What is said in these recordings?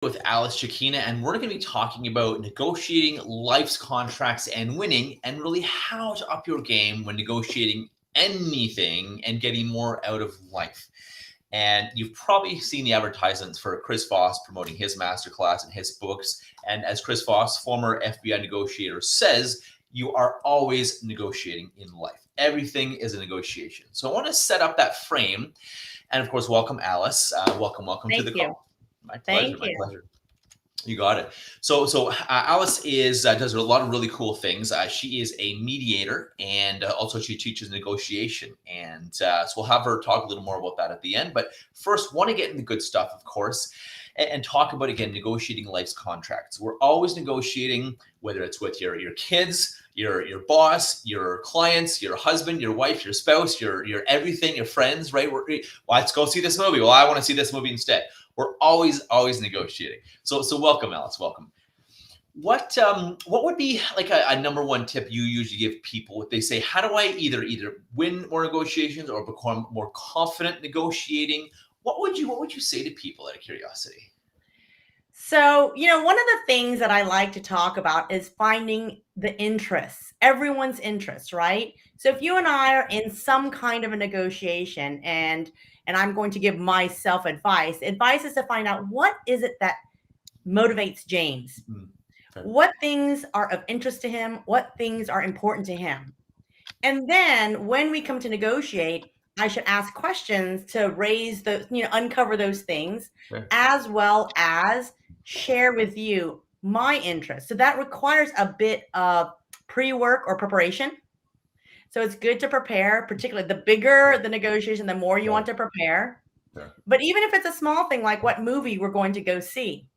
with Alice Shakina, and we're going to be talking about negotiating life's contracts and winning, and really how to up your game when negotiating anything and getting more out of life. And you've probably seen the advertisements for Chris Voss promoting his masterclass and his books. And as Chris Voss, former FBI negotiator, says, you are always negotiating in life. Everything is a negotiation. So I want to set up that frame. And of course, welcome, Alice. Welcome to the call. My pleasure. Thank you. You got it. So Alice does a lot of really cool things. She is a mediator, and also she teaches negotiation. And so we'll have her talk a little more about that at the end. But first, want to get into the good stuff, of course, and talk about, again, negotiating life's contracts. We're always negotiating, whether it's with your kids, your boss, your clients, your husband, your wife, your spouse, your everything, your friends, right? Let's go see this movie. Well, I want to see this movie instead. We're always negotiating. So welcome, Alice. Welcome. What would be like a number one tip you usually give people if they say, how do I either win more negotiations or become more confident negotiating? What would you say to people out of curiosity? So, one of the things that I like to talk about is finding the interests, everyone's interests, right? So if you and I are in some kind of a negotiation and I'm going to give myself advice is to find out what is it that motivates James? Okay. What things are of interest to him? What things are important to him? And then when we come to negotiate, I should ask questions to raise those, uncover those things, Sure. as well as share with you my interests. So that requires a bit of pre-work or preparation. So it's good to prepare, particularly the bigger the negotiation, the more you want to prepare. Sure. But even if it's a small thing, like what movie we're going to go see,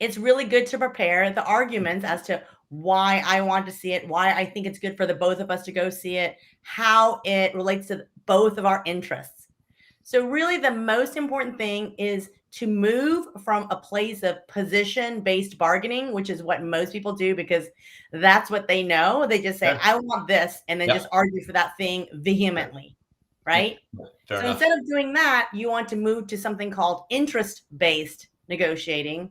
it's really good to prepare the arguments as to why I want to see it, why I think it's good for the both of us to go see it, how it relates to both of our interests. So really the most important thing is to move from a place of position-based bargaining, which is what most people do because that's what they know. They just say, Yeah. I want this, and then Yep. just argue for that thing vehemently, right? Fair So enough. instead of doing that, you want to move to something called interest-based negotiating,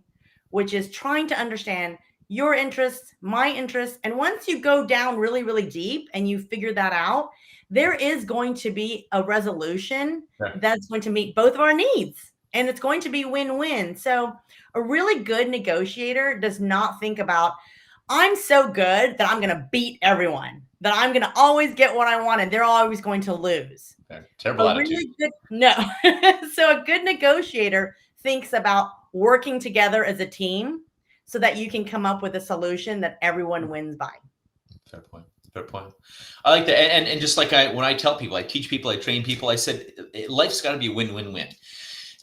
which is trying to understand your interests, my interests. And once you go down really, really deep and you figure that out, there is going to be a resolution that's going to meet both of our needs. And it's going to be win-win. So a really good negotiator does not think about, I'm so good that I'm going to beat everyone, that I'm going to always get what I want and they're always going to lose. Terrible attitude. Really good, no. So a good negotiator thinks about working together as a team so that you can come up with a solution that everyone wins by. Fair point. I like that. And just like when I tell people, I teach people, I train people, I said, life's got to be a win-win-win.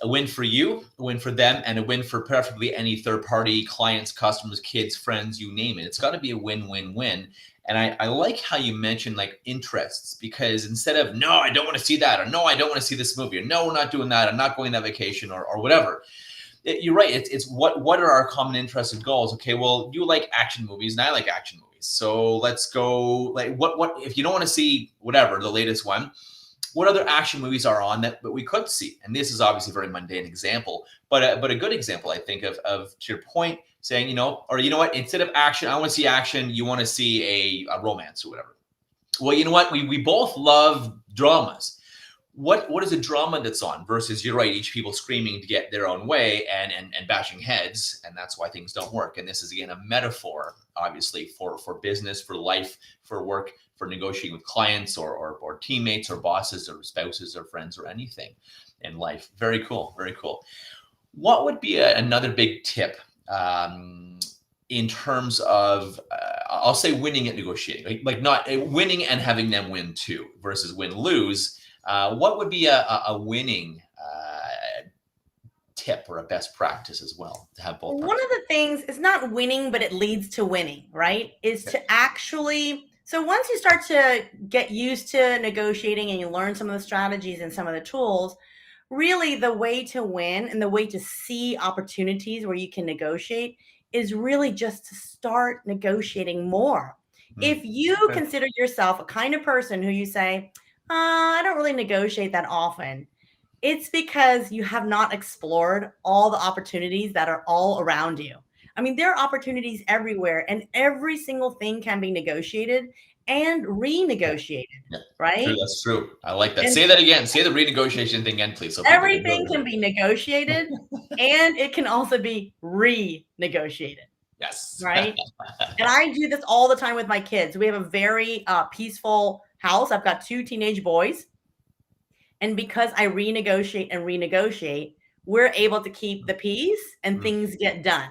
A win for you, a win for them, and a win for preferably any third party, clients, customers, kids, friends, you name it. It's got to be a win-win-win. And I like how you mentioned like interests, because instead of, no, I don't want to see that, or no, I don't want to see this movie, or no, we're not doing that, I'm not going on that vacation, or whatever. You're right. It's what are our common interests and goals? Okay, well, you like action movies and I like action movies. So let's go, like, what if you don't want to see whatever, the latest one, what other action movies are on that we could see? And this is obviously a very mundane example, but a good example, I think, of to your point, saying, or you know what, instead of action, I want to see action, you want to see a romance or whatever. Well, you know what, we both love dramas. What is a drama that's on versus, you're right, each people screaming to get their own way and bashing heads, and that's why things don't work. And this is, again, a metaphor, obviously, for business, for life, for work, for negotiating with clients or teammates or bosses or spouses or friends or anything in life. Very cool. What would be another big tip in terms of, I'll say, winning at negotiating, like not winning and having them win too versus win-lose? What would be a winning tip or a best practice as well to have both? One of the things is not winning, but it leads to winning, right? Is to actually, so once you start to get used to negotiating and you learn some of the strategies and some of the tools, really the way to win and the way to see opportunities where you can negotiate is really just to start negotiating more. If you consider yourself a kind of person who you say, I don't really negotiate that often, It's because you have not explored all the opportunities that are all around you. I mean, there are opportunities everywhere, and every single thing can be negotiated and renegotiated, Yeah, true. right? That's true. I like that. And Say that again. Say the renegotiation thing again, please, so people can everything really hear can it. be negotiated and it can also be renegotiated, Yes. right? And I do this all the time with my kids. We have a very peaceful house. I've got 2 teenage boys. And because I renegotiate and renegotiate, we're able to keep the peace and Mm, things get done,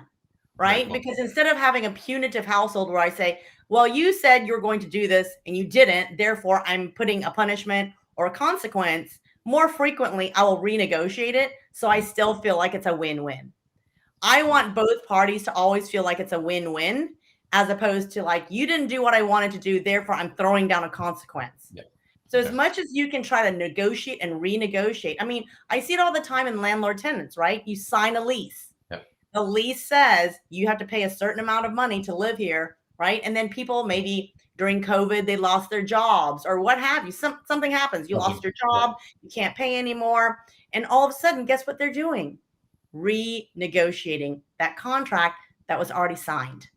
very right? cool. Because instead of having a punitive household where I say, well, you said you're going to do this and you didn't, therefore I'm putting a punishment or a consequence, more frequently I will renegotiate it so I still feel like it's a win-win. I want both parties to always feel like it's a win-win as opposed to like, you didn't do what I wanted to do, therefore I'm throwing down a consequence. Yeah. So as Okay. much as you can try to negotiate and renegotiate, I mean, I see it all the time in landlord tenants, right? You sign a lease. Yeah. The lease says you have to pay a certain amount of money to live here, right? And then people maybe during COVID they lost their jobs or what have you. Something happens. You lost Something. your Yeah. job, you can't pay anymore, and all of a sudden, guess what they're doing? Renegotiating that contract that was already signed.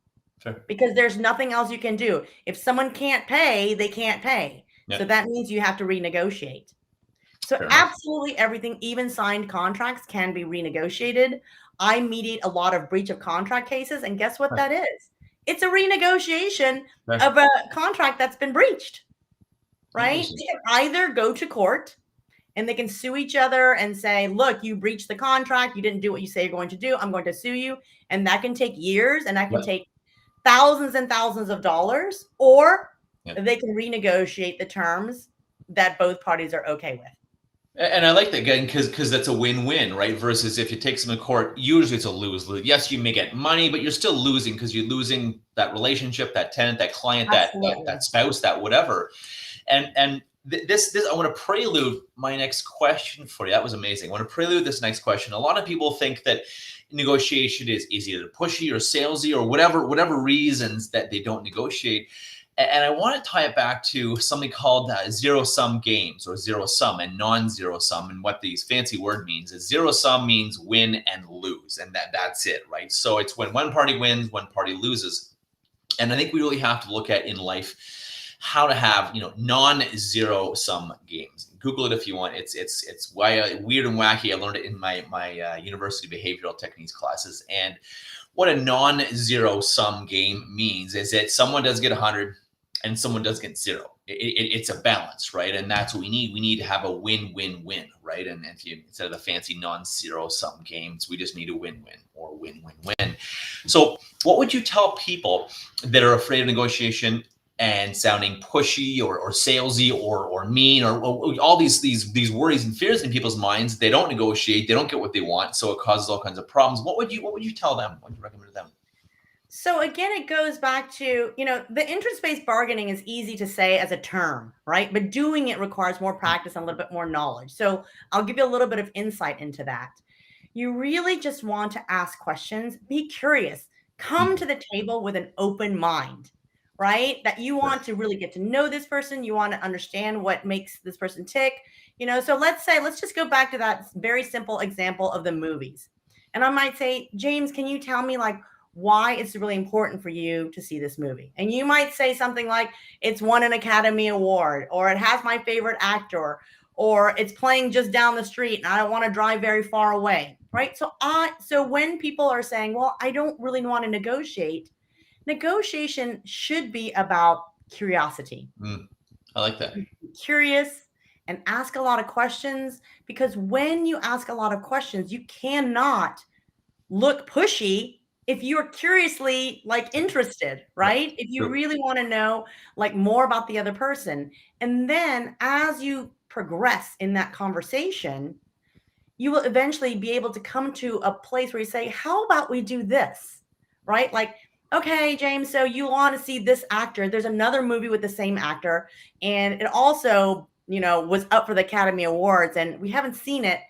Sure. Because there's nothing else you can do. If someone can't pay, they can't pay. Yeah. So that means you have to renegotiate. So Fair enough. absolutely everything, even signed contracts, can be renegotiated. I mediate a lot of breach of contract cases, and guess what Right. that is? It's a renegotiation Right. of a contract that's been breached, right? Interesting. They can either go to court and they can sue each other and say, look, you breached the contract, you didn't do what you say you're going to do, I'm going to sue you. And that can take years and that can Yeah. take thousands and thousands of dollars, or Yeah. they can renegotiate the terms that both parties are okay with. And I like that again because that's a win-win, right? Versus if you take some to court, usually it's a lose-lose. Yes, you may get money, but you're still losing because you're losing that relationship, that tenant, that client, Absolutely. that spouse, that whatever. And this I want to prelude my next question for you. That was amazing. I want to prelude this next question. A lot of people think that negotiation is either pushy or salesy or whatever reasons that they don't negotiate. And I want to tie it back to something called zero-sum games or zero-sum and non-zero-sum. And what these fancy word means is zero-sum means win and lose. And that's it, right? So it's when one party wins, one party loses. And I think we really have to look at in life how to have non-zero sum games. Google it if you want. It's weird and wacky. I learned it in my university behavioral techniques classes. And what a non-zero sum game means is that someone does get 100 and someone does get 0. It's a balance, right? And that's what we need. We need to have a win-win-win, right? And if you instead of the fancy non-zero sum games, we just need a win-win or win-win-win. So what would you tell people that are afraid of negotiation and sounding pushy or salesy or mean or all these worries and fears in people's minds? They don't negotiate, they don't get what they want, so it causes all kinds of problems. What would you tell them? What would you recommend to them? So again, it goes back to, the interest-based bargaining is easy to say as a term, right? But doing it requires more practice and a little bit more knowledge. So I'll give you a little bit of insight into that. You really just want to ask questions, be curious, come to the table with an open mind, right? That you want to really get to know this person. You want to understand what makes this person tick. So let's just go back to that very simple example of the movies. And I might say, James, can you tell me why it's really important for you to see this movie? And you might say something like, it's won an Academy Award, or it has my favorite actor, or it's playing just down the street and I don't want to drive very far away, right? So when people are saying, well, I don't really want to negotiate, negotiation should be about curiosity. I like that. Be curious and ask a lot of questions, because when you ask a lot of questions, you cannot look pushy if you're curiously interested, right? If you True. really want to know more about the other person. And then as you progress in that conversation, you will eventually be able to come to a place where you say, how about we do this? Right? Okay, James, so you want to see this actor. There's another movie with the same actor, and it also, was up for the Academy Awards, and we haven't seen it.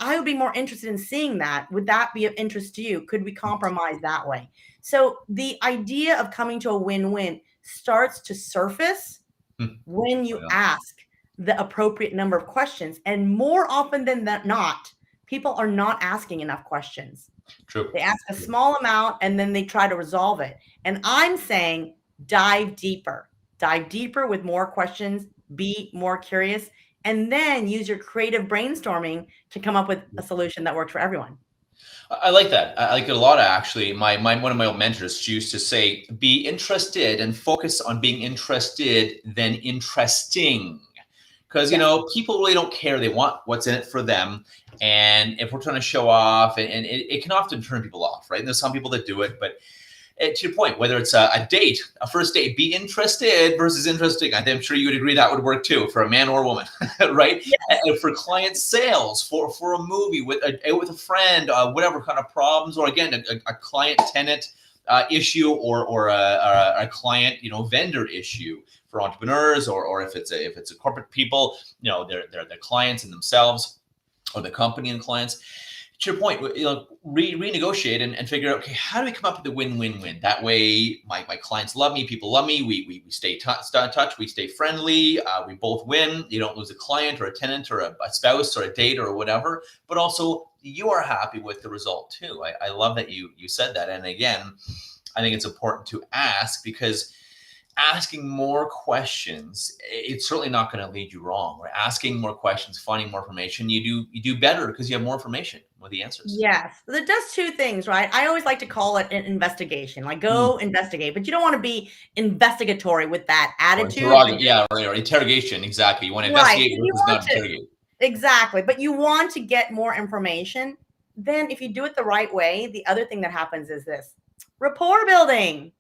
I would be more interested in seeing that. Would that be of interest to you? Could we compromise that way? So the idea of coming to a win-win starts to surface when you ask the appropriate number of questions. And more often than not, people are not asking enough questions. True. They ask a small amount and then they try to resolve it. And I'm saying dive deeper with more questions, be more curious, and then use your creative brainstorming to come up with a solution that works for everyone. I like that. I like it a lot, actually. One of my old mentors used to say, be interested and focus on being interested than interesting. Because, people really don't care. They want what's in it for them. And if we're trying to show off, and it can often turn people off, right? And there's some people that do it, but to your point, whether it's a date, a first date, be interested versus interesting. I'm sure you would agree that would work too for a man or a woman, right? Yes. And for client sales, for a movie with a friend, whatever kind of problems, or again, a client tenant issue, or a client vendor issue for entrepreneurs, or if it's a corporate people, they're the clients and themselves, or the company and clients. To your point, renegotiate and figure out, okay, how do we come up with a win-win-win? That way, my clients love me, people love me, we stay in touch, we stay friendly, we both win. You don't lose a client or a tenant or a spouse or a date or whatever, but also you are happy with the result too. I love that you said that. And again, I think it's important to ask, because asking more questions, it's certainly not going to lead you wrong. Right? Asking more questions, finding more information, you do better because you have more information with the answers. Yes, it does two things, right? I always like to call it an investigation. Like, go investigate, but you don't want to be investigatory with that attitude. Or interrogation. Exactly. You want to investigate versus not interrogate. Exactly, but you want to get more information. Then, if you do it the right way, the other thing that happens is this: rapport building.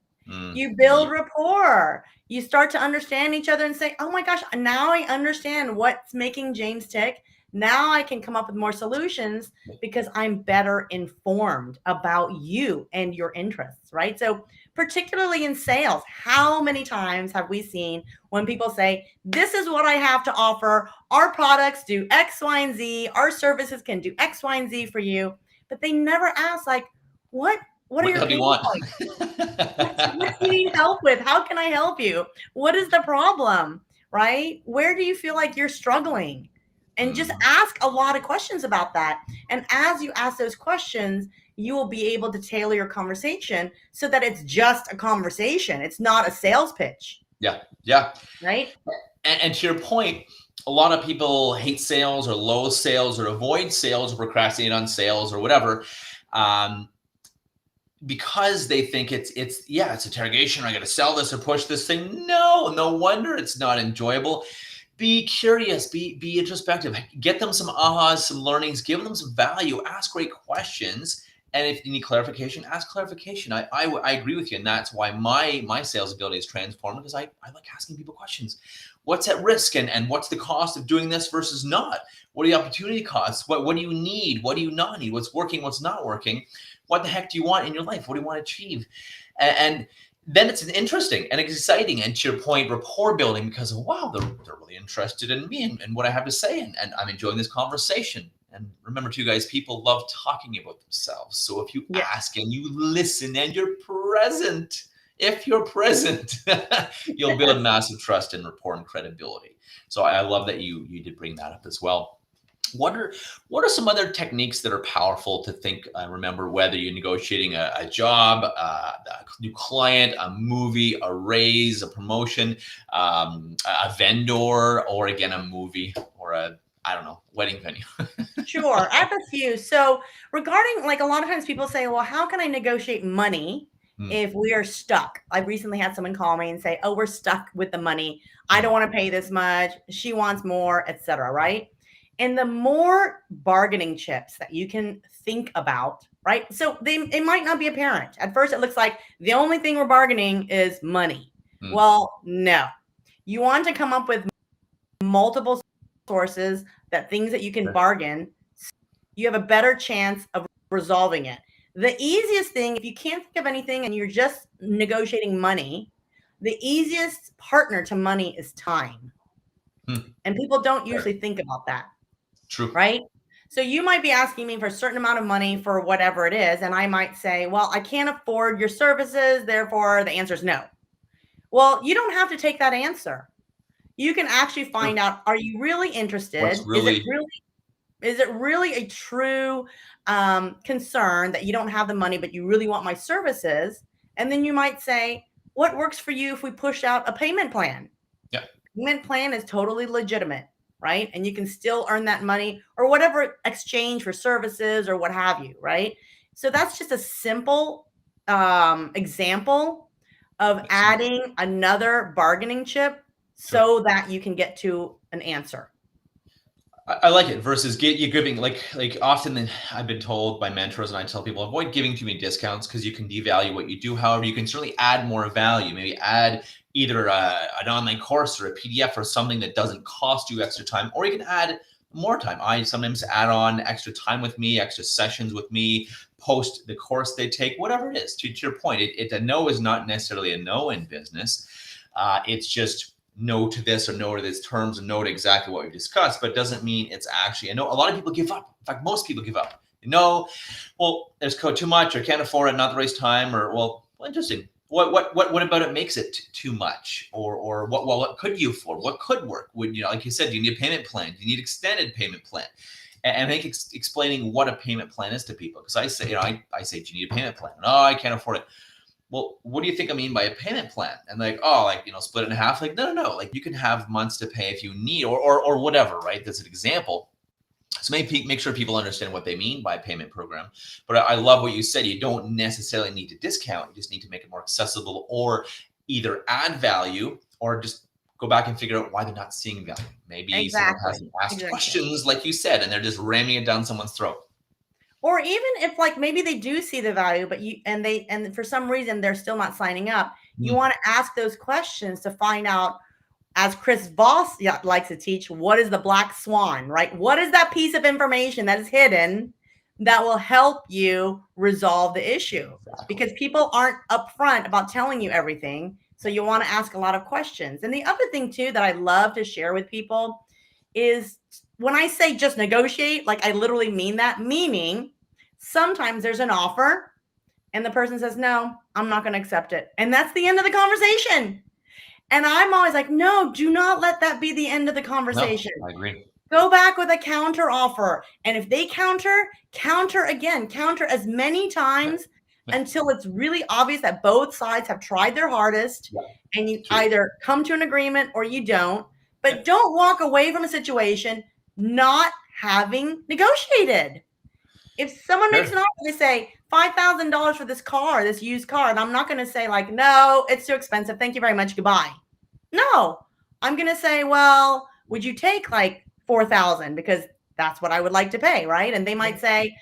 You build rapport. You start to understand each other and say, oh my gosh, now I understand what's making James tick. Now I can come up with more solutions because I'm better informed about you and your interests, right? So particularly in sales, how many times have we seen when people say, this is what I have to offer. Our products do X, Y, and Z. Our services can do X, Y, and Z for you. But they never ask, like, what are your pain points? What do you need help with? How can I help you? What is the problem, right? Where do you feel like you're struggling? And just ask a lot of questions about that. And as you ask those questions, you will be able to tailor your conversation so that it's just a conversation. It's not a sales pitch. Yeah. Right? And to your point, a lot of people hate sales or loathe sales or avoid sales or procrastinate on sales or whatever. Because they think it's interrogation. I got to sell this or push this thing. No wonder it's not enjoyable. Be curious, be introspective, get them some ahas, some learnings, give them some value, ask great questions. And if you need clarification, ask clarification. I agree with you. And that's why my sales ability is transformed, because I like asking people questions. What's at risk and what's the cost of doing this versus not? What are the opportunity costs? What do you need? What do you not need? What's working? What's not working? What the heck do you want in your life? What do you want to achieve? And then it's interesting and exciting, and to your point, rapport building, because wow, they're really interested in me and what I have to say, and I'm enjoying this conversation. And remember too, guys, people love talking about themselves. So if you ask and you listen and you're present, you'll build massive trust and rapport and credibility. So I love that you did bring that up as well. What are some other techniques that are powerful to think, remember, whether you're negotiating a job, a new client, a movie, a raise, a promotion, a vendor, or again, a movie, or wedding venue? Sure. I have a few. So regarding, like, a lot of times people say, well, how can I negotiate money if we are stuck? I recently had someone call me and say, oh, we're stuck with the money. I don't want to pay this much. She wants more, etc. Right? And the more bargaining chips that you can think about, right? So it might not be apparent. At first, it looks like the only thing we're bargaining is money. Well, no. You want to come up with multiple sources, things that you can bargain. You have a better chance of resolving it. The easiest thing, if you can't think of anything and you're just negotiating money, the easiest partner to money is time. And people don't usually think about that. True. Right? So you might be asking me for a certain amount of money for whatever it is. And I might say, well, I can't afford your services. Therefore, the answer is no. Well, you don't have to take that answer. you can actually find out, are you really interested? What's really Is it really a true concern that you don't have the money, but you really want my services? And then you might say, what works for you if we push out a payment plan? Yeah. Payment plan is totally legitimate, right? And you can still earn that money or whatever exchange for services or what have you, right? So that's just a simple example of adding another bargaining chip so that you can get to an answer. I like it versus you giving like often I've been told by mentors, and I tell people avoid giving too many discounts because you can devalue what you do. However, you can certainly add more value. Maybe add either an online course or a PDF or something that doesn't cost you extra time, or you can add more time. I sometimes add on extra time with me, extra sessions with me, post the course they take, whatever it is. To your point, a no is not necessarily a no in business. It's just no to this or no to this terms and no to exactly what we discussed, but it doesn't mean it's actually a no. A lot of people give up. In fact, most people give up. No, well, there's too much, or can't afford it, not the right time, or well, interesting. What about it makes it too much, or what could you afford? What could work? Would like you said, do you need a payment plan? Do you need extended payment plan? And I think explaining what a payment plan is to people, because I say, I say, do you need a payment plan? No, I can't afford it. Well, what do you think I mean by a payment plan? And split it in half. Like, no. Like, you can have months to pay if you need, or whatever, right? That's an example. So maybe make sure people understand what they mean by a payment program. But I love what you said. You don't necessarily need to discount. You just need to make it more accessible, or either add value, or just go back and figure out why they're not seeing value. Maybe someone hasn't asked questions, like you said, and they're just ramming it down someone's throat. Or even if maybe they do see the value, but and for some reason they're still not signing up, you want to ask those questions to find out, as Chris Voss likes to teach, what is the black swan, right? What is that piece of information that is hidden that will help you resolve the issue? Because people aren't upfront about telling you everything. So you want to ask a lot of questions. And the other thing too that I love to share with people is, when I say just negotiate, like I literally mean that, meaning sometimes there's an offer and the person says, no, I'm not going to accept it. And that's the end of the conversation. And I'm always like, no, do not let that be the end of the conversation. No, I agree. Go back with a counter offer. And if they counter again, counter as many times until it's really obvious that both sides have tried their hardest, and you either come to an agreement or you don't. But don't walk away from a situation not having negotiated. If someone makes an offer, they say $5,000 for this car, this used car, and I'm not going to say like, no, it's too expensive. Thank you very much. Goodbye. No, I'm going to say, well, would you take like $4,000 because that's what I would like to pay, right? And they might say,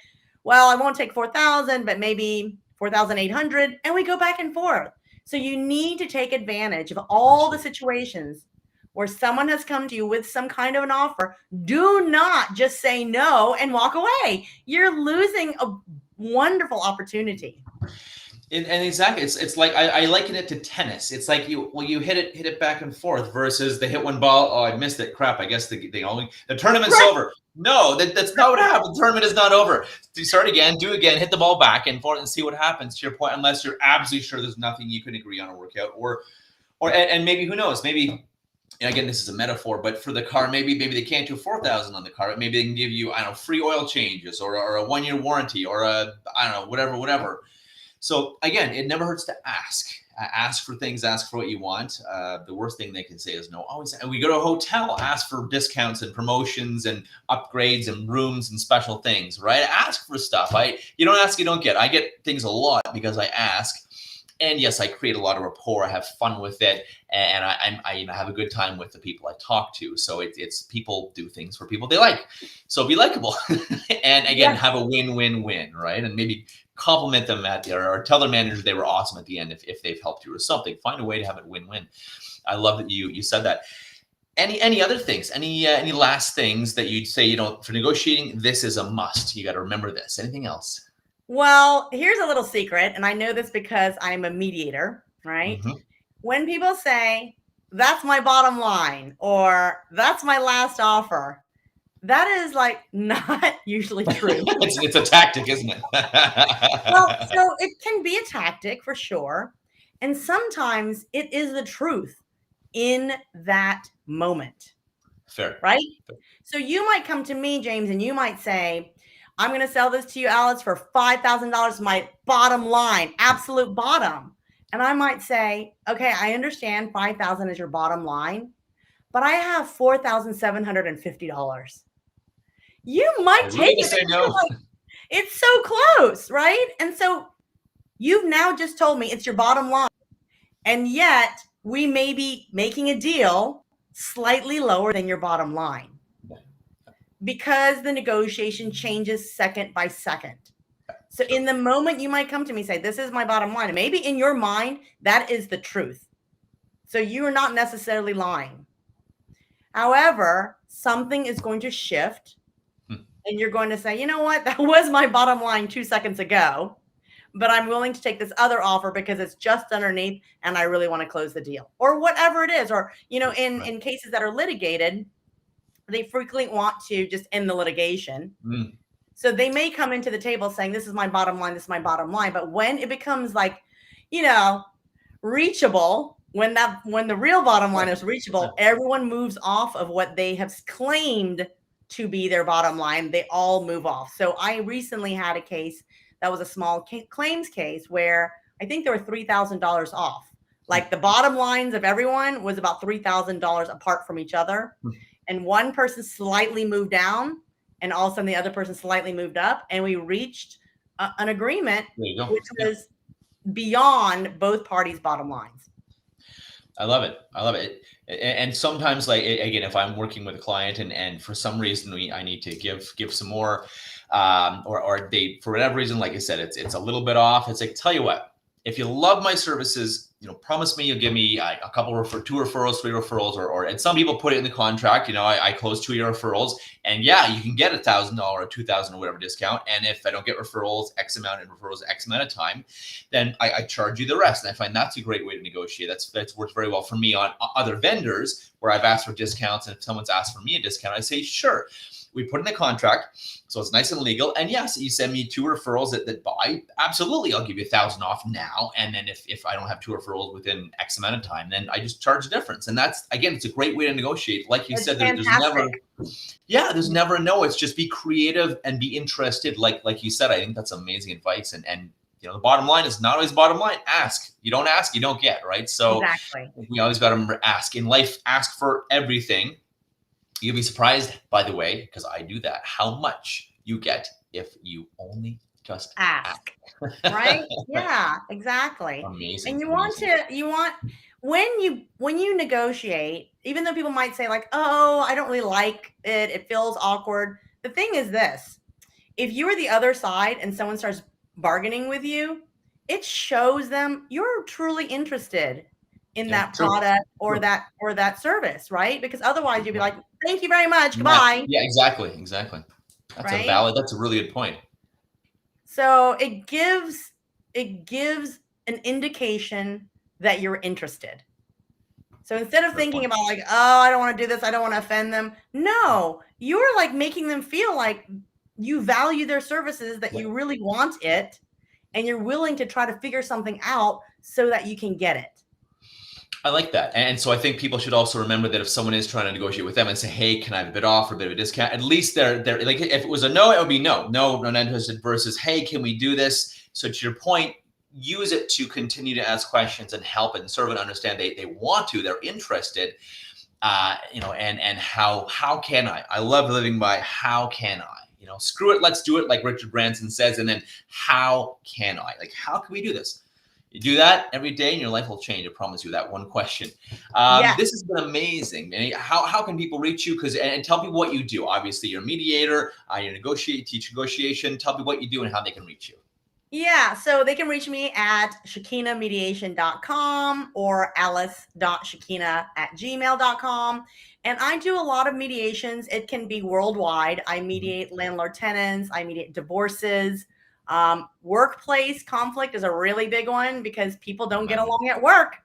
well, I won't take $4,000, but maybe $4,800, and we go back and forth. So you need to take advantage of all the situations where someone has come to you with some kind of an offer. Do not just say no and walk away. You're losing a wonderful opportunity. And exactly, it's like I liken it to tennis. It's like you hit it back and forth versus they hit one ball. Oh, I missed it. Crap. I guess the tournament's over. No, that's not what happened. The tournament is not over. You start again, do again, hit the ball back and forth, and see what happens. To your point, unless you're absolutely sure there's nothing you can agree on or work out, or maybe who knows, maybe. And again, this is a metaphor, but for the car, maybe they can't do $4,000 on the car. But maybe they can give you, free oil changes or a 1-year warranty or whatever. So again, it never hurts to ask. Ask for things. Ask for what you want. The worst thing they can say is no. Always. And we go to a hotel, ask for discounts and promotions and upgrades and rooms and special things. Right? Ask for stuff. You don't ask, you don't get. I get things a lot because I ask. And yes, I create a lot of rapport. I have fun with it, and I have a good time with the people I talk to. So it's people do things for people they like. So be likable, and again, have a win-win-win, right? And maybe compliment them or tell their manager they were awesome at the end if they've helped you or something. Find a way to have it win-win. I love that you said that. Any other things? Any last things that you'd say, for negotiating? This is a must. You got to remember this. Anything else? Well, here's a little secret, and I know this because I'm a mediator, right? Mm-hmm. When people say, that's my bottom line, or that's my last offer, that is like not usually true. It's a tactic, isn't it? Well, so it can be a tactic for sure. And sometimes it is the truth. in that moment. Fair. Right? So you might come to me, James, and you might say, I'm going to sell this to you, Alice, for $5,000, my bottom line, absolute bottom. And I might say, okay, I understand 5,000 is your bottom line, but I have $4,750. You might Really take to it say because no. you're like, it's so close, right? And so you've now just told me it's your bottom line. And yet we may be making a deal slightly lower than your bottom line because the negotiation changes second by second. So in the moment you might come to me and say, this is my bottom line. And maybe in your mind, that is the truth. So you are not necessarily lying. However, something is going to shift and you're going to say, you know what? That was my bottom line 2 seconds ago, but I'm willing to take this other offer because it's just underneath and I really want to close the deal or whatever it is. Or, you know, in cases that are litigated, they frequently want to just end the litigation. So they may come into the table saying, this is my bottom line, this is my bottom line. But when it becomes like, you know, reachable, when the real bottom line is reachable, everyone moves off of what they have claimed to be their bottom line. They all move off. So I recently had a case that was a small claims case where I think there were $3,000 off. Like the bottom lines of everyone was about $3,000 apart from each other. And one person slightly moved down and all of a sudden the other person slightly moved up. And we reached an agreement, which was beyond both parties' bottom lines. I love it. I love it. And sometimes, like, again, if I'm working with a client and for some reason I need to give some more, or they, for whatever reason, like I said, it's a little bit off. It's like, tell you what, if you love my services, you know, promise me you'll give me a couple two referrals, 3 referrals, and some people put it in the contract, you know, I close 2 referrals and yeah, you can get $1,000 or $2,000 or whatever discount. And if I don't get referrals, X amount in referrals, X amount of time, then I charge you the rest. And I find that's a great way to negotiate. That's worked very well for me on other vendors where I've asked for discounts. And if someone's asked for me a discount, I say, sure. We put in the contract, so it's nice and legal. And yes, you send me 2 referrals that buy, absolutely, I'll give you $1,000 off now. And then if I don't have 2 referrals within X amount of time, then I just charge the difference. And that's, again, it's a great way to negotiate. Like you said, there's never a no. It's just be creative and be interested. Like you said, I think that's amazing advice. And you know, the bottom line is not always bottom line. Ask. You don't ask, you don't get, right? So exactly. We always got to ask. In life, ask for everything. You'll be surprised, by the way, because I do that, how much you get if you only just ask. Right? Yeah, exactly. Amazing. And you want when you negotiate, even though people might say like, oh, I don't really like it, it feels awkward. The thing is this, if you are the other side and someone starts bargaining with you, it shows them you're truly interested in that product or that service, right? Because otherwise you'd be like, thank you very much, goodbye. Yeah, exactly. That's that's a really good point. So it gives an indication that you're interested. So instead of thinking about like, oh, I don't want to do this, I don't want to offend them. No, you're like making them feel like you value their services, that you really want it, and you're willing to try to figure something out so that you can get it. I like that. And so I think people should also remember that if someone is trying to negotiate with them and say, hey, can I have a bit off or a bit of a discount? At least they're like, if it was a no, it would be no, not interested versus, hey, can we do this? So to your point, use it to continue to ask questions and help and serve and understand they want to, they're interested, you know, and how can I love living by how can I, you know, screw it, let's do it, like Richard Branson says, and then how can I, like, how can we do this? You do that every day and your life will change. I promise you that one question. This has been amazing. How can people reach you? And tell people what you do. Obviously, you're a mediator, you teach negotiation. Tell people what you do and how they can reach you. Yeah, so they can reach me at shakinamediation.com or alice.shakina@gmail.com. And I do a lot of mediations. It can be worldwide. I mediate landlord tenants. I mediate divorces. Workplace conflict is a really big one because people don't get along at work.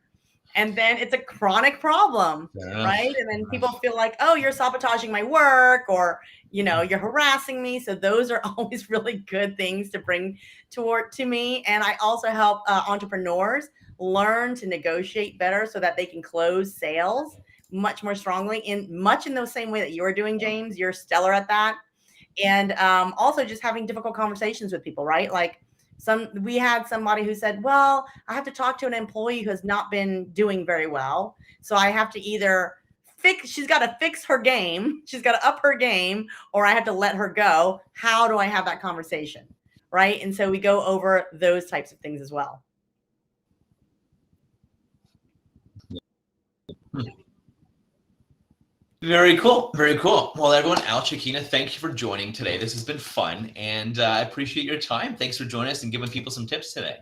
And then it's a chronic problem, right? And then people feel like, oh, you're sabotaging my work, or, you know, you're harassing me. So those are always really good things to bring to me. And I also help entrepreneurs learn to negotiate better so that they can close sales much more strongly, in the same way that you're doing, James. You're stellar at that. And also just having difficult conversations with people, right? Like, we had somebody who said, well, I have to talk to an employee who has not been doing very well. So I have to either she's got to fix her game. She's got to up her game, or I have to let her go. How do I have that conversation? Right. And so we go over those types of things as well. Very cool. Very cool. Well, everyone, Al Chiquina, thank you for joining today. This has been fun, and I appreciate your time. Thanks for joining us and giving people some tips today.